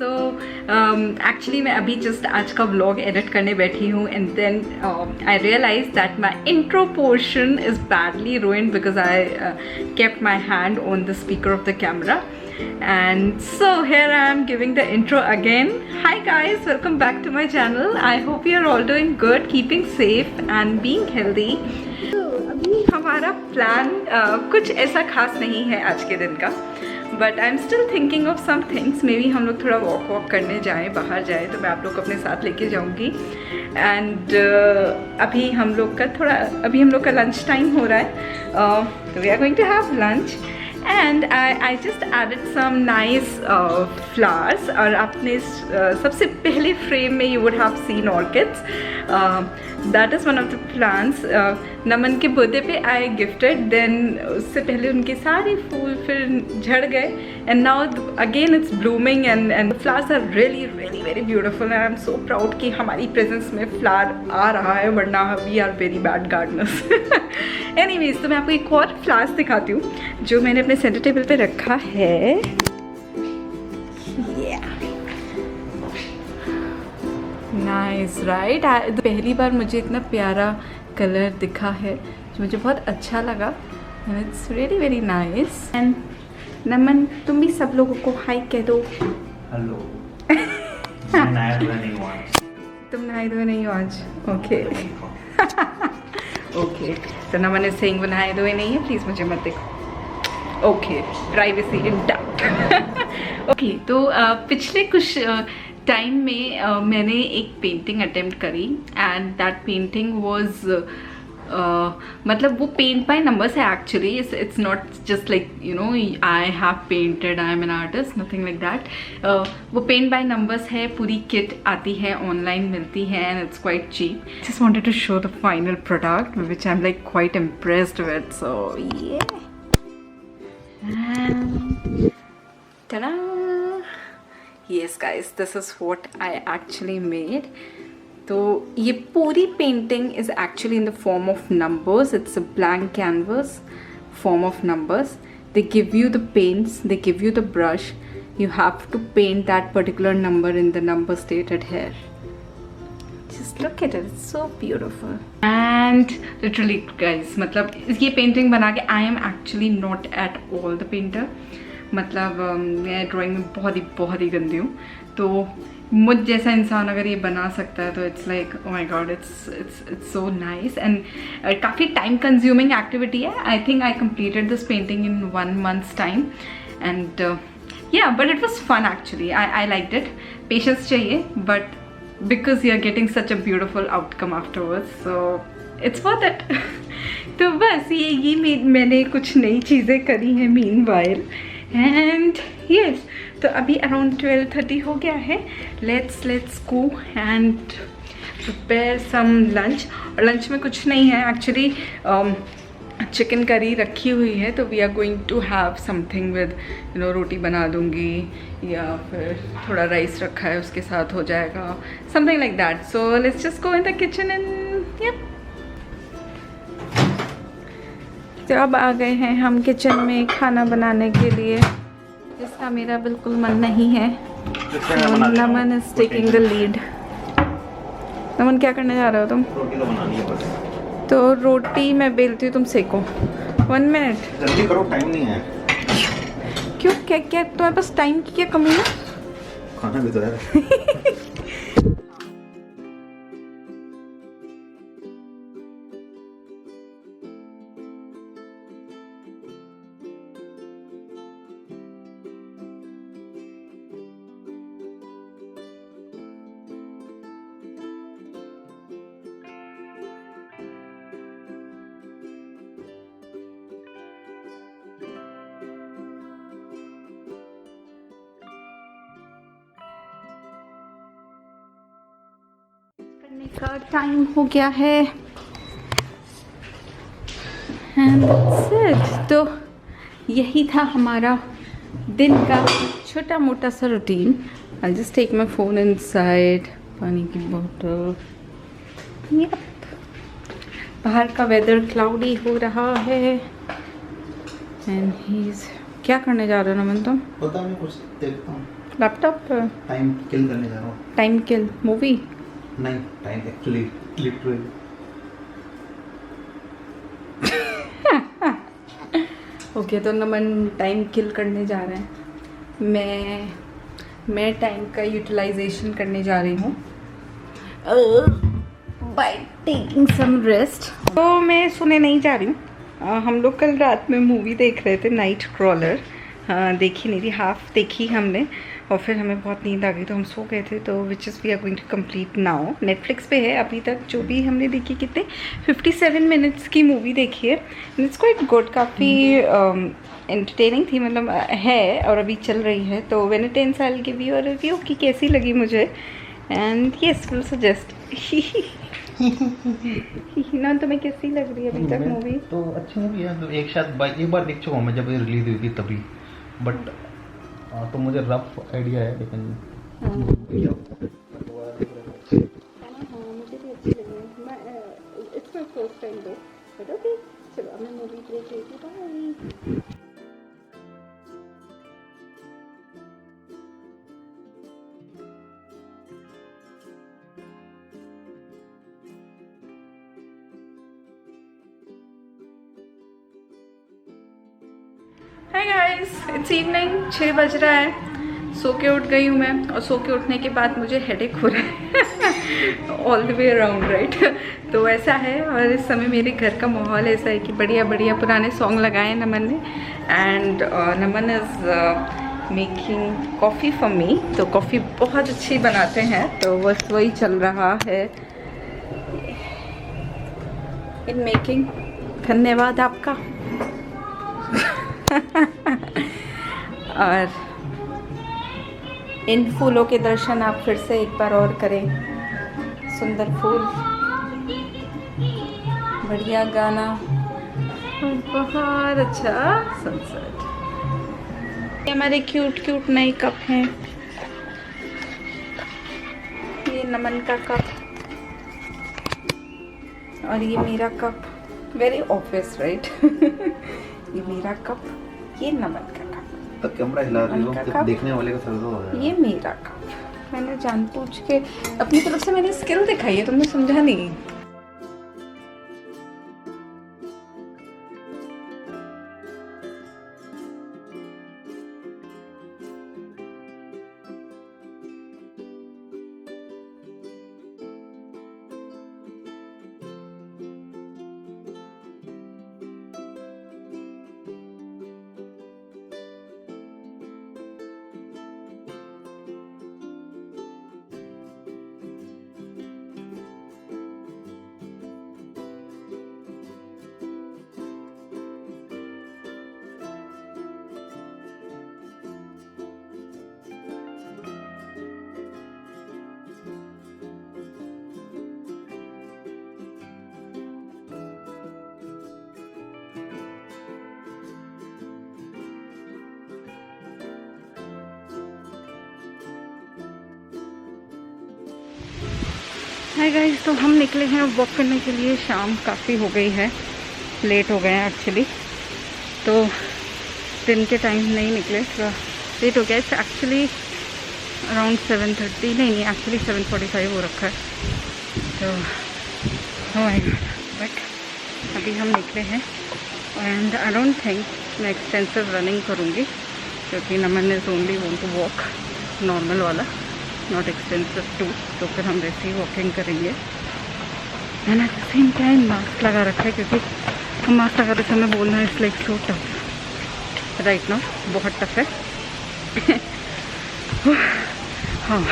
So actually मैं अभी just आज का व्लॉग एडिट करने बैठी हूँ and then I realize that my intro portion is badly ruined because I kept my hand on the speaker of the camera. And so here I am giving the intro again. Hi guys, welcome back to my channel. I hope you are all doing good, keeping safe and being healthy. So अभी हमारा plan कुछ ऐसा खास नहीं है आज के दिन का, but I am still thinking of some things. Maybe हम लोग थोड़ा वॉक करने जाएं, बाहर जाएं, तो मैं आप लोग को अपने साथ लेके जाऊंगी. एंड अभी हम लोग का लंच टाइम हो रहा है, तो we are going to have lunch. And I just added some nice flowers. और आपने सबसे पहले फ्रेम में you would have seen orchids. That is one of the plants. Naman के बर्थडे पे आई गिफ्टेड, देन उससे पहले उनके सारे फूल फिर झड़ गए and now again it's blooming and flowers are really really very beautiful. And I am so proud कि हमारी प्रेजेंस में फ्लावर आ रहा है, वरना we are very bad gardeners. Anyways, तो मैं आपको एक और फ्लावर्स दिखाती हूँ जो मैंने अपने सेंटर टेबल पे रखा है. Nice right. पहली बार मुझे इतना प्यारा कलर दिखा है जो मुझे बहुत अच्छा लगा and it's really very nice. And Naman, तुम भी सब लोगों को हाय कह दो. हेलो. तुम नहाए धोए नहीं हो आज? Okay okay. तो नमन इज सेइंग वो नहाए धोए नहीं है, प्लीज़ मुझे मत देखो. Okay, privacy intact. ओके, तो पिछले कुछ टाइम में मैंने एक पेंटिंग अटेम्प्ट करी एंड दैट पेंटिंग वाज मतलब वो पेंट बाय नंबर्स है actually. It's not just like you know I have painted, I am an artist, nothing like that. वो पेंट बाय नंबर्स है, पूरी किट आती है, ऑनलाइन मिलती है and it's quite cheap. Just wanted to show the final product which I am like quite impressed with. So ये ta-da! Yes guys, this is what I actually made. तो ये पूरी painting is actually in the form of numbers. It's a blank canvas form of numbers. They give you the paints, they give you the brush. You have to paint that particular number in the number stated here. Just look at it, it's so beautiful. And literally guys, मतलब ये painting बना के I am actually not at all the painter. मतलब मैं drawing में बहुत ही गंदी हूँ. तो मुझ जैसा इंसान अगर ये बना सकता है तो it's like oh my God, it's so nice. And काफ़ी टाइम कंज्यूमिंग एक्टिविटी है. आई think I completed this painting in 1 month's time and yeah, but it was fun actually. I liked it. Patience चाहिए, but because you are getting such a beautiful outcome afterwards, so it's worth it. तो बस ये मैंने कुछ नई चीज़ें करी हैं meanwhile. एंड यस, तो अभी अराउंड 12:30 हो गया है. Let's go and prepare some lunch. और लंच में कुछ नहीं है एक्चुअली, चिकन करी रखी हुई है, तो we are going to have something with you know, रोटी बना दूंगी या फिर थोड़ा राइस रखा है उसके साथ हो जाएगा, something like that. So let's just go in the kitchen and yep. तो अब आ गए हैं हम किचन में खाना बनाने के लिए, जिसका मेरा बिल्कुल मन नहीं है. नमन इज टेकिंग द लीड. नमन, क्या करने जा रहे हो तुम? रोटी तो बनानी है बस. तो रोटी मैं बेलती हूँ, तुम सेको. 1 minute. जल्दी करो, टाइम नहीं है. क्यों, क्या तुम्हारे पास टाइम की क्या कमी है? खाना भी तो है. करने का टाइम हो गया है एंड दैट्स इट. तो यही था हमारा दिन का छोटा मोटा सा routine. I just take my phone inside. पानी की बोतल. यप, बाहर का वेदर क्लाउडी हो रहा है एंड ही इज. क्या करने जा रहे हो नमन तुम? पता नहीं, कुछ देखता हूँ. लैपटॉप पर टाइम किल करने जा रहा हूँ। टाइम किल मूवी। नहीं, टाइम एक्चुअली लिटरली। ओके तो नमन टाइम किल करने जा रहे हैं। मैं टाइम का यूटिलाइजेशन करने जा रही हूँ बाय टेकिंग सम रेस्ट। तो मैं सोने नहीं जा रही हूँ। हम लोग कल रात में मूवी देख रहे थे नाइट क्रॉलर। देखी नहीं थी, हाफ देखी हमने और फिर हमें बहुत नींद आ गई तो हम सो गए थे। तो which is we are going to complete now. Netflix पे है अभी तक जो भी हमने देखी। कितने 57 मिनट्स की मूवी देखी है। इट्स क्वाइट गुड, काफ़ी एंटरटेनिंग थी, मतलब है और अभी चल रही है। तो मैंने 10 साल की भी और रिव्यू की कैसी लगी मुझे, एंड यस विल सजेस्ट। ना तुम्हें कैसी लग रही है अभी तक मूवी? तो अच्छी मूवी है, तो एक बार देख चुका हूँ मैं जब ये रिलीज हुई थी तभी, बट तो मुझे रफ आइडिया है, लेकिन मुझे भी अच्छी लगी। It's my first time though, but okay चलो मैं मूवी देख रही थी। Bye. Hi guys, it's evening, 6 बज रहा है। सो के उठ गई हूँ मैं और सो के उठने के बाद मुझे हेडेक हो रहा है all the way around, right. तो ऐसा है और इस समय मेरे घर का माहौल ऐसा है कि बढ़िया बढ़िया पुराने सॉन्ग लगाए नमन ने, and Naman is making coffee for me. तो कॉफ़ी बहुत अच्छी बनाते हैं, तो बस वही चल रहा है इन मेकिंग। धन्यवाद आपका। और इन फूलों के दर्शन आप फिर से एक बार और करें। सुंदर फूल, बढ़िया गाना और बहुत अच्छा सनसेट। ये हमारे क्यूट क्यूट नए कप हैं। ये नमन का कप और ये मेरा कप। Very obvious right. ये मेरा कप, ये नमन का कप। तो कैमरा हिला रही हो उनका तो कप। देखने वाले का सर्व हो रहा है। ये मेरा कप मैंने जानबूझ के अपनी तरफ से मैंने स्किल दिखाई है, तुमने समझा नहीं। हाय गाइस, तो हम निकले हैं वॉक करने के लिए। शाम काफ़ी हो गई है, लेट हो गए हैं एक्चुअली। तो दिन के टाइम नहीं निकले, थोड़ा लेट हो गया। इट्स एक्चुअली अराउंड 7:30, नहीं एक्चुअली 7:45 हो रखा है। तो बट अभी हम निकले हैं एंड आई डोंट थिंक मैं एक्सटेंसिव रनिंग करूँगी, क्योंकि Naman is only want to walk normal वाला, नॉट एक्सटेंसिव टू। तो फिर हम वैसे ही वॉकिंग करेंगे। And at the same time mask लगा रखा है, क्योंकि हम मास्क लगाते समय बोलना है it's like so tough right now, बहुत टफ है। हाँ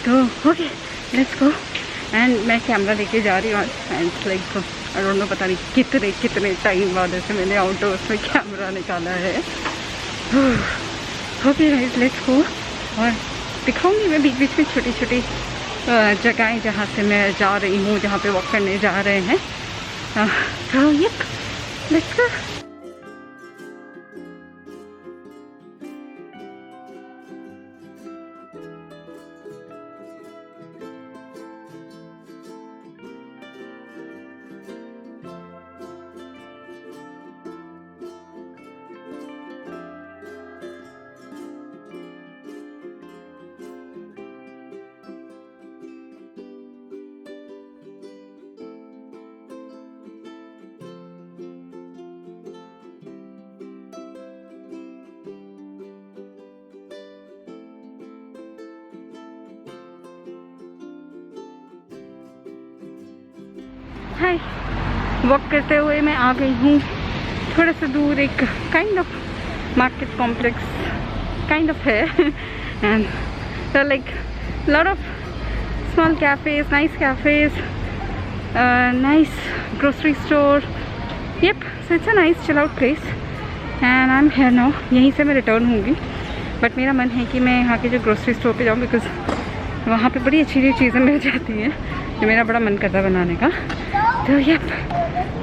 तो ओके लेट्स गो। एंड मैं कैमरा लेके जा रही हूँ आज, and it's like I don't no, पता नहीं कितने टाइम बाद ऐसे मैंने आउटडोर्स में कैमरा निकाला है। Okay guys let's go. और दिखाऊंगी मैं बीच बीच में छोटी छोटी जगहें जहाँ से मैं जा रही हूँ, जहाँ पे वॉक करने जा रहे हैं। तो yep let's go. Hi, walk करते हुए मैं आ गई हूँ थोड़ा सा दूर, एक kind of market complex kind of है and so like lot of small cafes, nice cafes, nice grocery store. Yep, so it's a nice chill out place and I'm here now. यहीं से मैं रिटर्न होंगी, but मेरा मन है कि मैं यहाँ के जो ग्रोसरी स्टोर पे जाऊँ बिकॉज वहाँ पे बड़ी अच्छी चीज़ें मिल जाती हैं जो मेरा बड़ा मन करता है बनाने का. तो yep,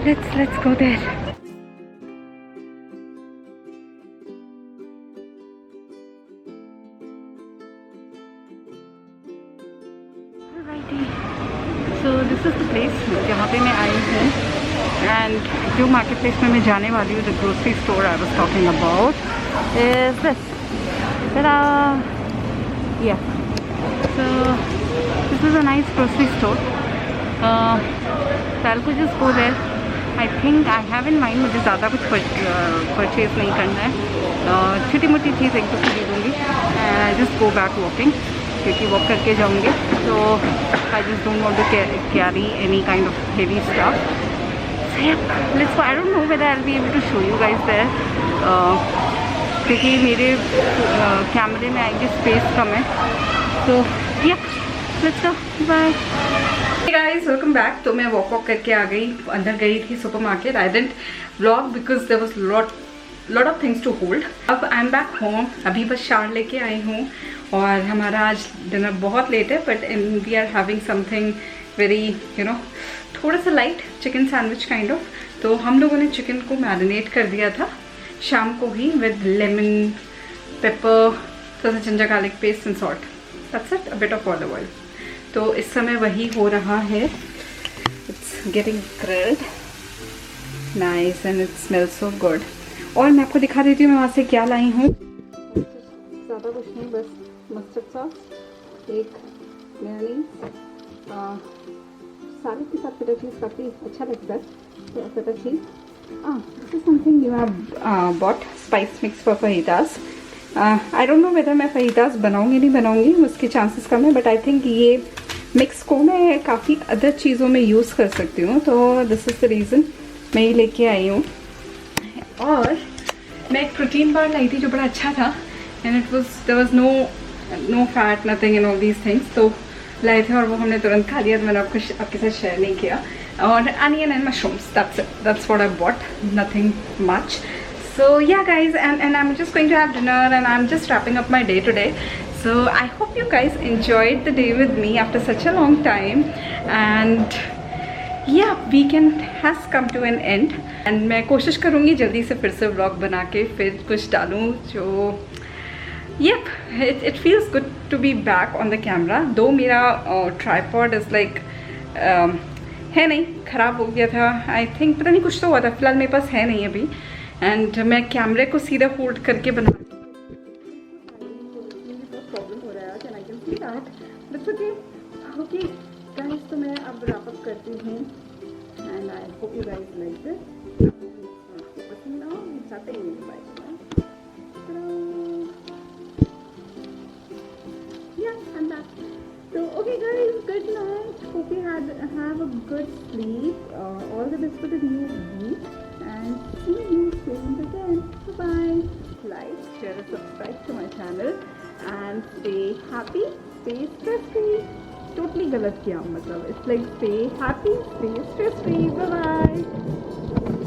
let's go there. So this is the place जहाँ पे मैं आई हूँ एंड जो मार्केट प्लेस में मैं जाने वाली हूँ, the grocery store I was talking about is this. Yeah so this is a nice grocery store. I will just go there. I think I have in mind मुझे ज़्यादा कुछ purchase नहीं करना है. छोटी मोटी चीज़ एक दो खरीदूँगी and I just go back walking, क्योंकि वॉक करके जाऊँगी तो I just don't want to carry any kind of heavy stuff. Let's go. I don't know whether I will be able to show you guys there, क्योंकि मेरे कैमरे में आएंगे space कम है. तो yeah let's go. Bye guys, welcome back. तो मैं walk करके आ गई, अंदर गई थी supermarket. I didn't vlog because there was lot of things to hold. अब आई एम बैक होम. अभी बस शार लेके आई हूँ और हमारा आज डिनर बहुत लेट है, but we are having something very थोड़ा सा light, chicken sandwich kind of. तो हम लोगों ने चिकन को मैरिनेट कर दिया था शाम को ही विद लेमन, पेपर, थोड़ा सा ginger garlic paste and salt. That's it. A bit of olive oil. तो इस समय वही हो रहा है. It's getting grilled nice and it smells so good. और मैं आपको दिखा देती हूँ मैं वहाँ से क्या लाई हूँ. ज़्यादा कुछ नहीं, बस मस्टर्ड सॉस, एक मेयोनीज, सैलेड के साथ फटा चीज़ काफ़ी अच्छा लगता है. तो feta cheese. This is something you have bought, spice mix for fajitas. I don't know whether मैं fajitas बनाऊंगी नहीं बनाऊंगी, उसके चांसेस कम है, बट आई थिंक ये मिक्स को मैं काफ़ी अदर चीज़ों में यूज़ कर सकती हूँ. तो दिस इज़ द रीज़न मैं ये लेके आई हूँ. और मैं एक प्रोटीन बार लाई थी जो बड़ा अच्छा था and there was no fat, nothing and all these things. तो लाए थे और वो हमने तुरंत खा लिया, तो मैंने आपके साथ शेयर नहीं किया. और onion and mushrooms, that's what I bought, nothing much. So yeah guys, and I'm just going to have dinner and I'm just wrapping up my day today. So I hope you guys enjoyed the day with me after such a long time, and yeah, weekend has come to an end and मैं कोशिश करूँगी जल्दी से फिर से vlog बना के फिर कुछ डालूँ जो yep, it feels good to be back on the camera. दो मेरा tripod is like है नहीं, ख़राब हो गया था. आई थिंक पता नहीं कुछ तो हुआ था, फिलहाल मेरे पास है नहीं अभी. एंड मैं कैमरे को सीधा होल्ड करके बना प्रॉब्लम हो रहा है and I can see that. That's okay guys. तो मैं अब रैप अप करती हूँ and I hope you guys like this. पसंद ना चाहते हैं बाइक में. So okay guys, good night. Hope you have a good sleep. All the best for the new week and see you soon again. Bye bye. Like, share and subscribe to my channel and stay happy, stay stress free. Totally गलत किया मतलब. It's like stay happy, stay stress free. Bye bye.